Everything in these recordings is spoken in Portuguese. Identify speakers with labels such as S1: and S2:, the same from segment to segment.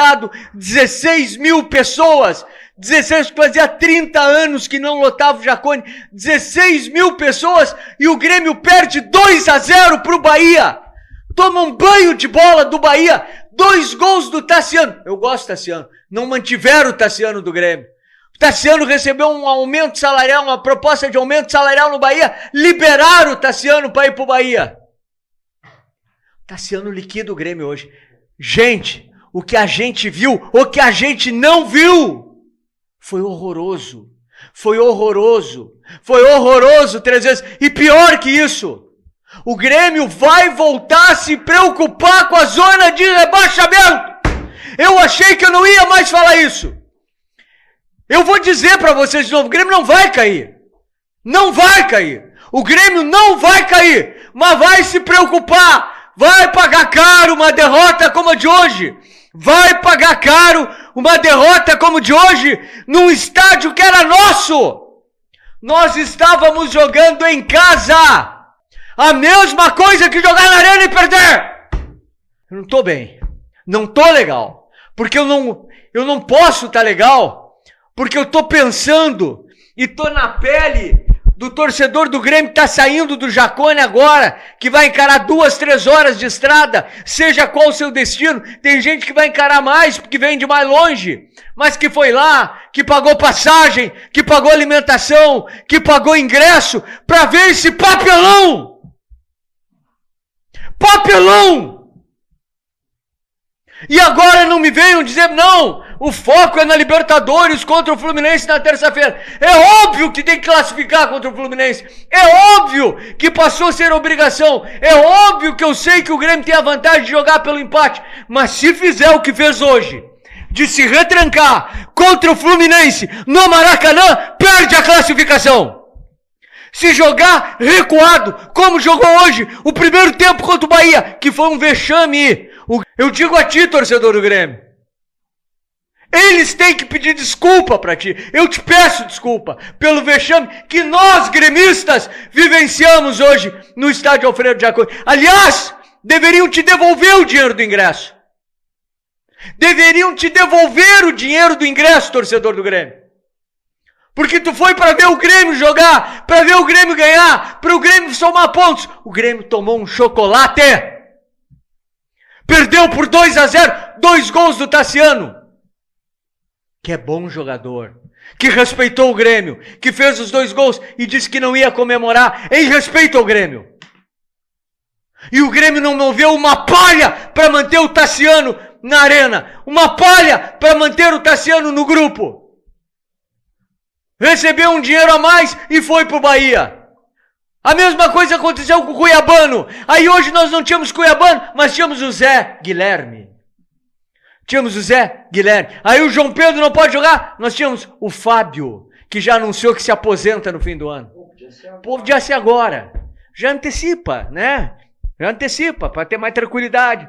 S1: lotado, 16 mil pessoas, 16, fazia 30 anos que não lotava o Jacone, 16 mil pessoas, e o Grêmio perde 2-0 pro Bahia. Toma um banho de bola do Bahia, 2 gols do Tassiano. Eu gosto do Tassiano, não mantiveram o Tassiano do Grêmio. O Tassiano recebeu um aumento salarial, uma proposta de aumento salarial no Bahia, liberaram o Tassiano para ir pro Bahia. O Tassiano liquida o Grêmio hoje. Gente, o que a gente viu, o que a gente não viu, foi horroroso. Foi horroroso. Foi horroroso 3 vezes. E pior que isso, o Grêmio vai voltar a se preocupar com a zona de rebaixamento. Eu achei que eu não ia mais falar isso. Eu vou dizer para vocês de novo, o Grêmio não vai cair. Não vai cair. O Grêmio não vai cair, mas vai se preocupar. Vai pagar caro uma derrota como a de hoje. Vai pagar caro uma derrota como a de hoje num estádio que era nosso. Nós estávamos jogando em casa. A mesma coisa que jogar na arena e perder. Eu não tô bem. Não tô legal. Porque eu não posso estar legal. Porque eu tô pensando e tô na pele do torcedor do Grêmio que tá saindo do Jacone agora, que vai encarar 2-3 horas de estrada, seja qual o seu destino. Tem gente que vai encarar mais, porque vem de mais longe, mas que foi lá, que pagou passagem, que pagou alimentação, que pagou ingresso, pra ver esse papelão! Papelão! E agora não me venham dizer, não, o foco é na Libertadores contra o Fluminense na terça-feira. É óbvio que tem que classificar contra o Fluminense. É óbvio que passou a ser obrigação. É óbvio que eu sei que o Grêmio tem a vantagem de jogar pelo empate. Mas se fizer o que fez hoje, de se retrancar contra o Fluminense no Maracanã, perde a classificação. Se jogar recuado, como jogou hoje, o primeiro tempo contra o Bahia, que foi um vexame. Eu digo a ti, torcedor do Grêmio, eles têm que pedir desculpa pra ti. Eu te peço desculpa pelo vexame que nós, gremistas, vivenciamos hoje no estádio Alfredo Jaconi. Aliás, deveriam te devolver o dinheiro do ingresso. Deveriam te devolver o dinheiro do ingresso, torcedor do Grêmio. Porque tu foi para ver o Grêmio jogar, para ver o Grêmio ganhar, para o Grêmio somar pontos. O Grêmio tomou um chocolate. Perdeu por 2-0, 2 gols do Tassiano, que é bom jogador, que respeitou o Grêmio, que fez os 2 gols e disse que não ia comemorar em respeito ao Grêmio. E o Grêmio não moveu uma palha para manter o Tassiano na arena, uma palha para manter o Tassiano no grupo. Recebeu um dinheiro a mais e foi pro Bahia. A mesma coisa aconteceu com o Cuiabano. Aí hoje nós não tínhamos Cuiabano, mas tínhamos o Zé Guilherme. Aí o João Pedro não pode jogar, nós tínhamos o Fábio, que já anunciou que se aposenta no fim do ano. Podia ser agora. Já antecipa, né? Já antecipa, para ter mais tranquilidade.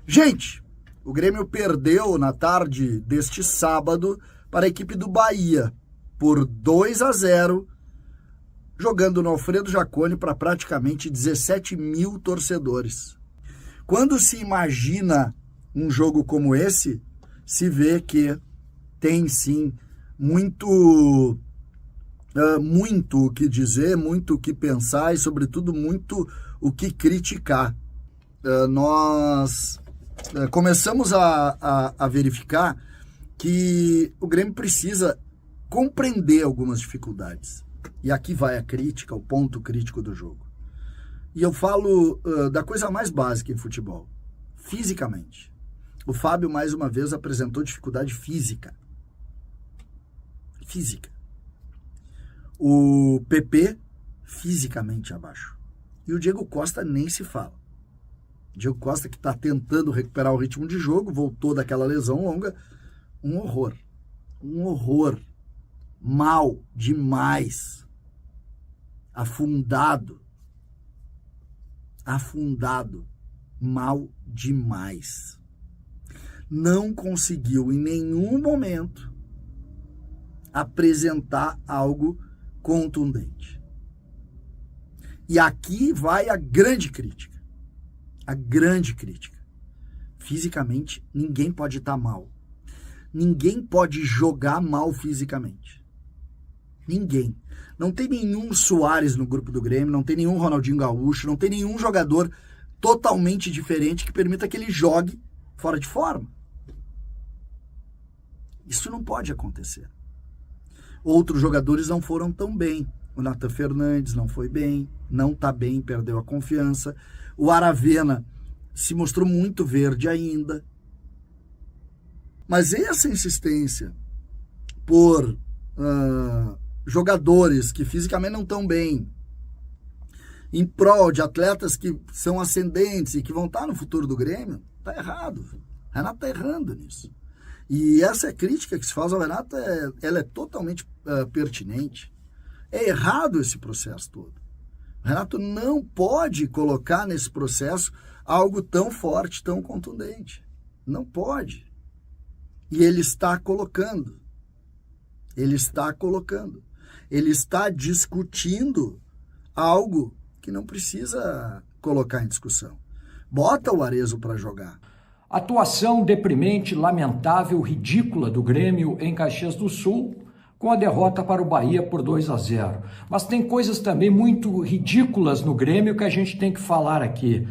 S2: Gente, o Grêmio perdeu na tarde deste sábado para a equipe do Bahia por 2-0, jogando no Alfredo Jaconi para praticamente 17 mil torcedores. Quando se imagina um jogo como esse, se vê que tem sim muito o que dizer, muito o que pensar e, sobretudo, muito o que criticar. Nós começamos a verificar que o Grêmio precisa compreender algumas dificuldades. E aqui vai a crítica, o ponto crítico do jogo. E eu falo da coisa mais básica em futebol, fisicamente. O Fábio, mais uma vez, apresentou dificuldade física. O PP, fisicamente abaixo. E o Diego Costa nem se fala. O Diego Costa, que está tentando recuperar o ritmo de jogo, voltou daquela lesão longa. Um horror. Mal demais. Afundado. Mal demais. Não conseguiu em nenhum momento apresentar algo contundente. E aqui vai a grande crítica. Fisicamente, ninguém pode estar mal. Ninguém pode jogar mal fisicamente. Ninguém. Não tem nenhum Soares no grupo do Grêmio, não tem nenhum Ronaldinho Gaúcho, não tem nenhum jogador totalmente diferente que permita que ele jogue fora de forma. Isso não pode acontecer. Outros jogadores não foram tão bem. O Nathan Fernandes não foi bem, não está bem, perdeu a confiança. O Aravena se mostrou muito verde ainda. Mas essa insistência por jogadores que fisicamente não estão bem, em prol de atletas que são ascendentes e que vão estar no futuro do Grêmio, está errado. O Renato está errando nisso. E essa crítica que se faz ao Renato, ela é totalmente pertinente. É errado esse processo todo. O Renato não pode colocar nesse processo algo tão forte, tão contundente. Não pode. E ele está colocando. Ele está colocando. Ele está discutindo algo que não precisa colocar em discussão. Bota o Arezzo para jogar.
S3: Atuação deprimente, lamentável, ridícula do Grêmio em Caxias do Sul, com a derrota para o Bahia por 2-0. Mas tem coisas também muito ridículas no Grêmio que a gente tem que falar aqui.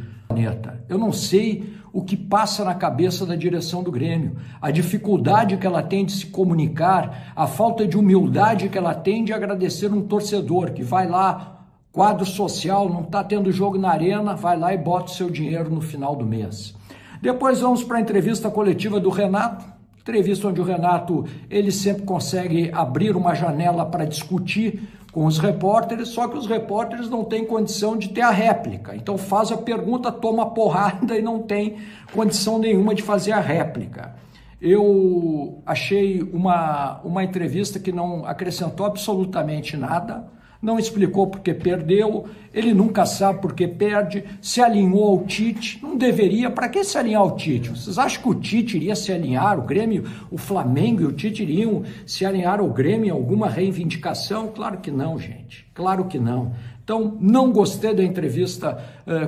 S3: Eu não sei o que passa na cabeça da direção do Grêmio, a dificuldade que ela tem de se comunicar, a falta de humildade que ela tem de agradecer um torcedor que vai lá, quadro social, não está tendo jogo na arena, vai lá e bota o seu dinheiro no final do mês. Depois vamos para a entrevista coletiva do Renato, entrevista onde o Renato ele sempre consegue abrir uma janela para discutir com os repórteres, só que os repórteres não têm condição de ter a réplica. Então faz a pergunta, toma a porrada e não tem condição nenhuma de fazer a réplica. Eu achei uma entrevista que não acrescentou absolutamente nada, não explicou porque perdeu, ele nunca sabe porque perde, se alinhou ao Tite, não deveria, para que se alinhar ao Tite? Vocês acham que o Tite iria se alinhar, o Grêmio, o Flamengo e o Tite iriam se alinhar ao Grêmio em alguma reivindicação? Claro que não, gente, claro que não. Então, não gostei da entrevista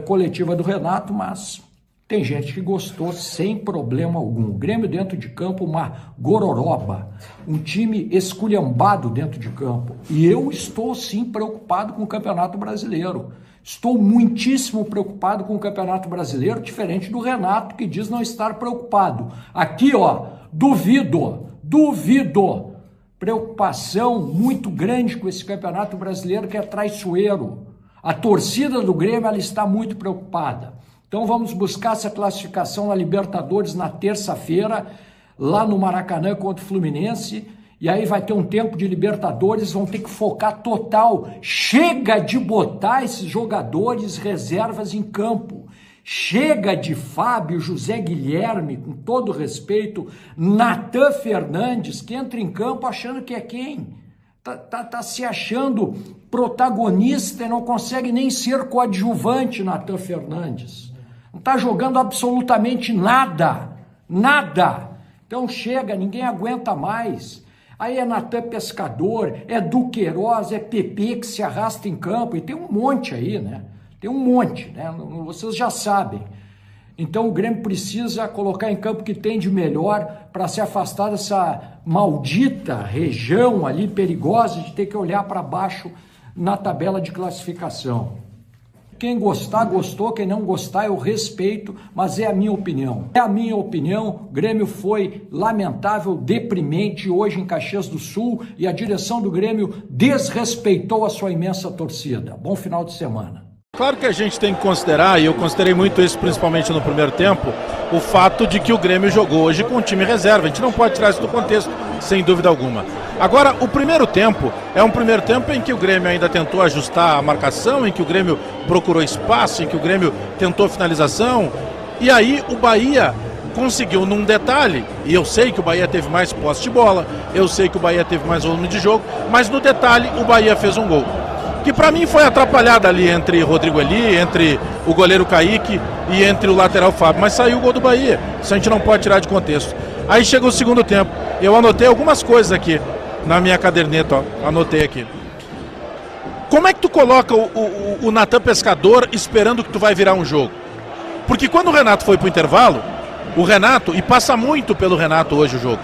S3: coletiva do Renato, mas tem gente que gostou sem problema algum. O Grêmio dentro de campo, uma gororoba, um time esculhambado dentro de campo. E eu estou sim preocupado com o Campeonato Brasileiro. Estou muitíssimo preocupado com o Campeonato Brasileiro, diferente do Renato, que diz não estar preocupado. Aqui, ó, duvido. Preocupação muito grande com esse Campeonato Brasileiro que é traiçoeiro. A torcida do Grêmio, ela está muito preocupada. Então vamos buscar essa classificação na Libertadores na terça-feira, lá no Maracanã contra o Fluminense, e aí vai ter um tempo de Libertadores, vão ter que focar total. Chega de botar esses jogadores reservas em campo. Chega de Fábio, José Guilherme, com todo respeito, Nathan Fernandes, que entra em campo achando que é quem? Tá se achando protagonista e não consegue nem ser coadjuvante, Nathan Fernandes. Não está jogando absolutamente nada. Então chega, ninguém aguenta mais. Aí é Natan Pescador, é Duqueiroz, é PP que se arrasta em campo. E tem um monte aí, né? Tem um monte, né? Vocês já sabem. Então o Grêmio precisa colocar em campo o que tem de melhor para se afastar dessa maldita região ali perigosa de ter que olhar para baixo na tabela de classificação. Quem gostar, gostou. Quem não gostar, eu respeito, mas é a minha opinião. É a minha opinião. O Grêmio foi lamentável, deprimente hoje em Caxias do Sul e a direção do Grêmio desrespeitou a sua imensa torcida. Bom final de semana.
S4: Claro que a gente tem que considerar, e eu considerei muito isso principalmente no primeiro tempo, o fato de que o Grêmio jogou hoje com time reserva. A gente não pode tirar isso do contexto, sem dúvida alguma. Agora, o primeiro tempo é um primeiro tempo em que o Grêmio ainda tentou ajustar a marcação, em que o Grêmio procurou espaço, em que o Grêmio tentou finalização. E aí o Bahia conseguiu num detalhe, e eu sei que o Bahia teve mais posse de bola, eu sei que o Bahia teve mais volume de jogo, mas no detalhe o Bahia fez um gol. Que para mim foi atrapalhada ali entre Rodrigo Eli, entre o goleiro Kaique e entre o lateral Fábio, mas saiu o gol do Bahia, isso a gente não pode tirar de contexto. Aí chega o segundo tempo, eu anotei algumas coisas aqui na minha caderneta, ó, anotei aqui. Como é que tu coloca o Nathan Pescador esperando que tu vai virar um jogo? Porque quando o Renato foi pro intervalo, O Renato, e passa muito pelo Renato hoje o jogo.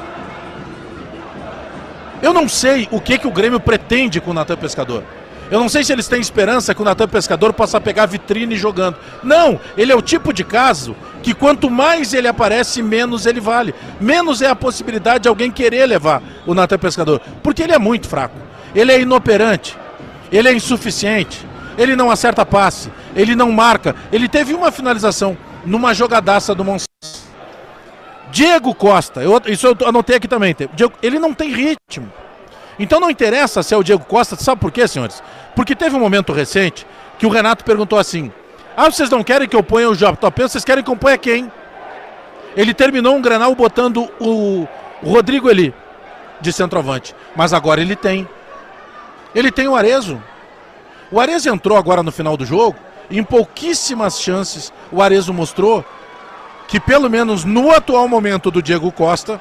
S4: Eu não sei o que o Grêmio pretende com o Natan Pescador. Eu não sei se eles têm esperança que o Natan Pescador possa pegar vitrine jogando. Não, ele é o tipo de caso que quanto mais ele aparece, menos ele vale. Menos é a possibilidade de alguém querer levar o Natan Pescador. Porque ele é muito fraco. Ele é inoperante. Ele é insuficiente. Ele não acerta passe. Ele não marca. Ele teve uma finalização numa jogadaça do Monsanto. Diego Costa, isso eu anotei aqui também. Ele não tem ritmo. Então não interessa se é o Diego Costa, sabe por quê, senhores? Porque teve um momento recente que o Renato perguntou assim: vocês não querem que eu ponha o JP, vocês querem que eu ponha quem? Ele terminou um Grenal botando o Rodrigo Eli de centroavante, mas agora ele tem o Arezo. O Arezo entrou agora no final do jogo, e em pouquíssimas chances o Arezo mostrou que pelo menos no atual momento do Diego Costa,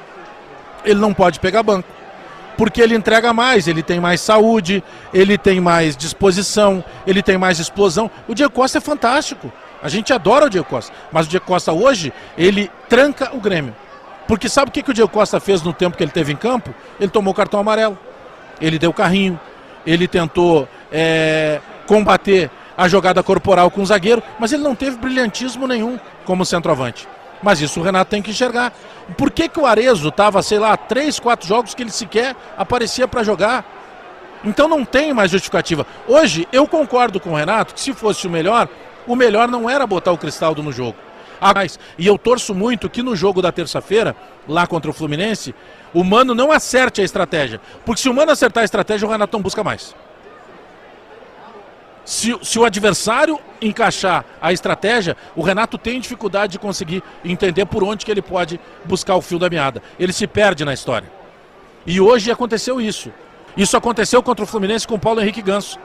S4: ele não pode pegar banco. Porque ele entrega mais, ele tem mais saúde, ele tem mais disposição, ele tem mais explosão. O Diego Costa é fantástico. A gente adora o Diego Costa. Mas o Diego Costa hoje, ele tranca o Grêmio. Porque sabe o que o Diego Costa fez no tempo que ele teve em campo? Ele tomou cartão amarelo. Ele deu carrinho. Ele tentou combater a jogada corporal com o zagueiro. Mas ele não teve brilhantismo nenhum como centroavante. Mas isso o Renato tem que enxergar. Por que o Arezo estava, 3, 4 jogos que ele sequer aparecia para jogar? Então não tem mais justificativa. Hoje, eu concordo com o Renato que se fosse o melhor não era botar o Cristaldo no jogo. E eu torço muito que no jogo da terça-feira, lá contra o Fluminense, o Mano não acerte a estratégia. Porque se o Mano acertar a estratégia, o Renato não busca mais. Se o adversário encaixar a estratégia, o Renato tem dificuldade de conseguir entender por onde que ele pode buscar o fio da meada. Ele se perde na história. E hoje aconteceu isso. Isso aconteceu contra o Fluminense com o Paulo Henrique Ganso.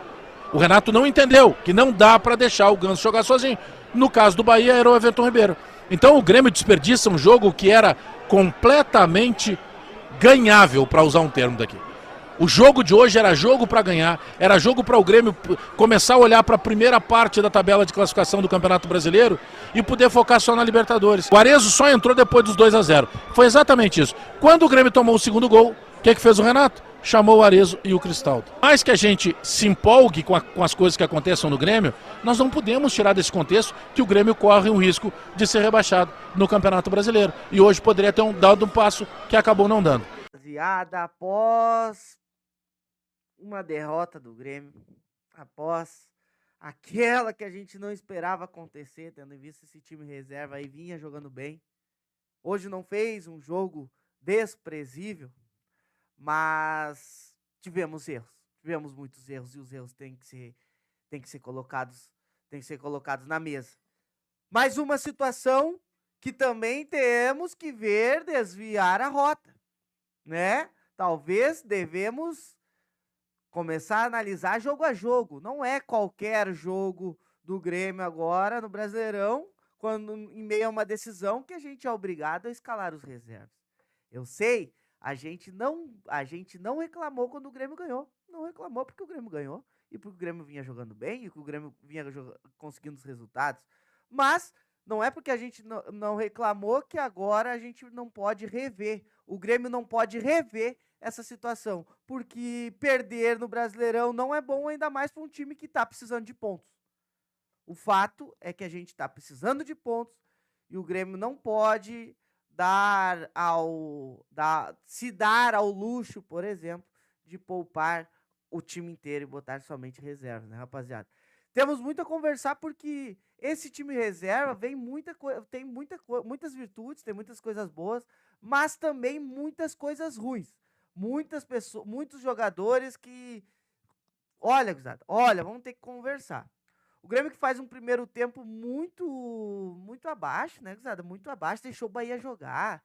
S4: O Renato não entendeu que não dá para deixar o Ganso jogar sozinho. No caso do Bahia era o Everton Ribeiro. Então o Grêmio desperdiça um jogo que era completamente ganhável, para usar um termo daqui. O jogo de hoje era jogo para ganhar, era jogo para o Grêmio começar a olhar para a primeira parte da tabela de classificação do Campeonato Brasileiro e poder focar só na Libertadores. O Arezo só entrou depois dos 2-0. Foi exatamente isso. Quando o Grêmio tomou o segundo gol, o que fez o Renato? Chamou o Arezo e o Cristaldo. Mais que a gente se empolgue com as coisas que aconteçam no Grêmio, nós não podemos tirar desse contexto que o Grêmio corre um risco de ser rebaixado no Campeonato Brasileiro. E hoje poderia ter dado um passo que acabou não dando.
S1: Após uma derrota do Grêmio, após aquela que a gente não esperava acontecer, tendo em vista esse time reserva aí vinha jogando bem. Hoje não fez um jogo desprezível, mas tivemos erros, tivemos muitos erros e os erros têm que ser colocados na mesa. Mais uma situação que também temos que ver desviar a rota, né? Talvez devemos começar a analisar jogo a jogo. Não é qualquer jogo do Grêmio agora no Brasileirão, quando em meio a uma decisão que a gente é obrigado a escalar os reservas. Eu sei, a gente não reclamou quando o Grêmio ganhou. Não reclamou porque o Grêmio ganhou e porque o Grêmio vinha jogando bem e que o Grêmio vinha conseguindo os resultados. Mas não é porque a gente não reclamou que agora a gente não pode rever. O Grêmio não pode rever essa situação, porque perder no Brasileirão não é bom, ainda mais para um time que está precisando de pontos. O fato é que a gente está precisando de pontos e o Grêmio não pode se dar ao luxo, por exemplo, de poupar o time inteiro e botar somente reserva, né, rapaziada? Temos muito a conversar porque esse time reserva tem muitas virtudes, tem muitas coisas boas, mas também muitas coisas ruins. Muitas pessoas, muitos jogadores que... Olha, gurizada, vamos ter que conversar. O Grêmio que faz um primeiro tempo muito abaixo, né, gurizada? Muito abaixo, deixou o Bahia jogar.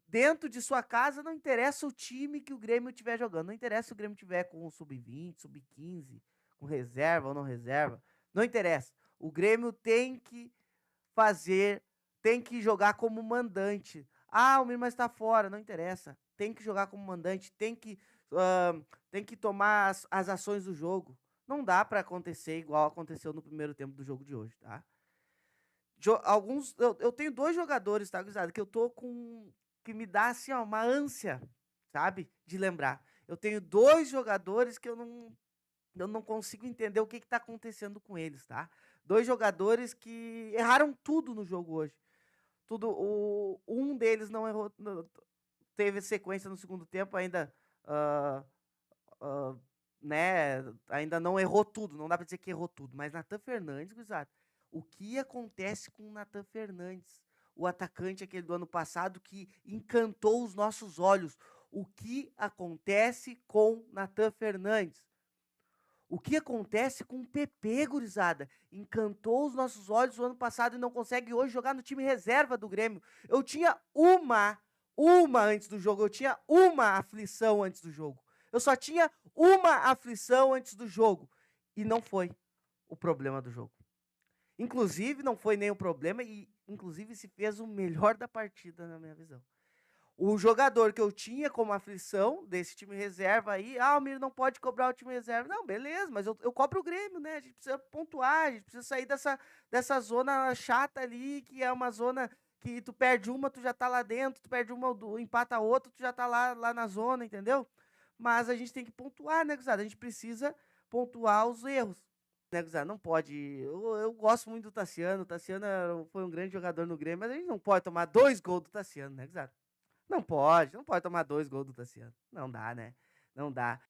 S1: Dentro de sua casa, não interessa o time que o Grêmio estiver jogando. Não interessa se o Grêmio estiver com o sub-20, sub-15, com reserva ou não reserva. Não interessa. O Grêmio tem que jogar como mandante. O Mirma está fora, não interessa. Tem que jogar como mandante, tem que tomar as ações do jogo. Não dá para acontecer igual aconteceu no primeiro tempo do jogo de hoje, tá?
S5: Eu tenho 2 jogadores, tá, gurizada, que eu tô com... que me dá, assim, ó, uma ânsia, sabe, de lembrar. Eu tenho 2 jogadores que eu não consigo entender o que tá acontecendo com eles, tá? 2 jogadores que erraram tudo no jogo hoje. Um deles não errou, teve sequência no segundo tempo, ainda, né, ainda não errou tudo, não dá pra dizer que errou tudo, mas Nathan Fernandes, gurizada, o que acontece com o Nathan Fernandes? O atacante aquele do ano passado que encantou os nossos olhos. O que acontece com Nathan Fernandes? O que acontece com o PP, gurizada? Encantou os nossos olhos o ano passado e não consegue hoje jogar no time reserva do Grêmio. Eu tinha uma antes do jogo. Eu tinha uma aflição antes do jogo. Eu só tinha uma aflição antes do jogo. E não foi o problema do jogo. Inclusive, não foi nem o problema e, inclusive, se fez o melhor da partida, na minha visão. O jogador que eu tinha como aflição desse time reserva aí, o Miro não pode cobrar o time reserva. Não, beleza, mas eu cobro o Grêmio, né? A gente precisa pontuar, a gente precisa sair dessa zona chata ali, que é uma zona que tu perde uma, tu já tá lá dentro, tu perde uma, empata outra, tu já tá lá na zona, entendeu? Mas a gente tem que pontuar, né, gurizada? A gente precisa pontuar os erros. Né, gurizada? Não pode. Eu gosto muito do Tassiano. O Tassiano foi um grande jogador no Grêmio, mas a gente não pode tomar 2 gols do Tassiano, né, gurizada? Não pode tomar 2 gols do Tassiano. Não dá, né? Não dá.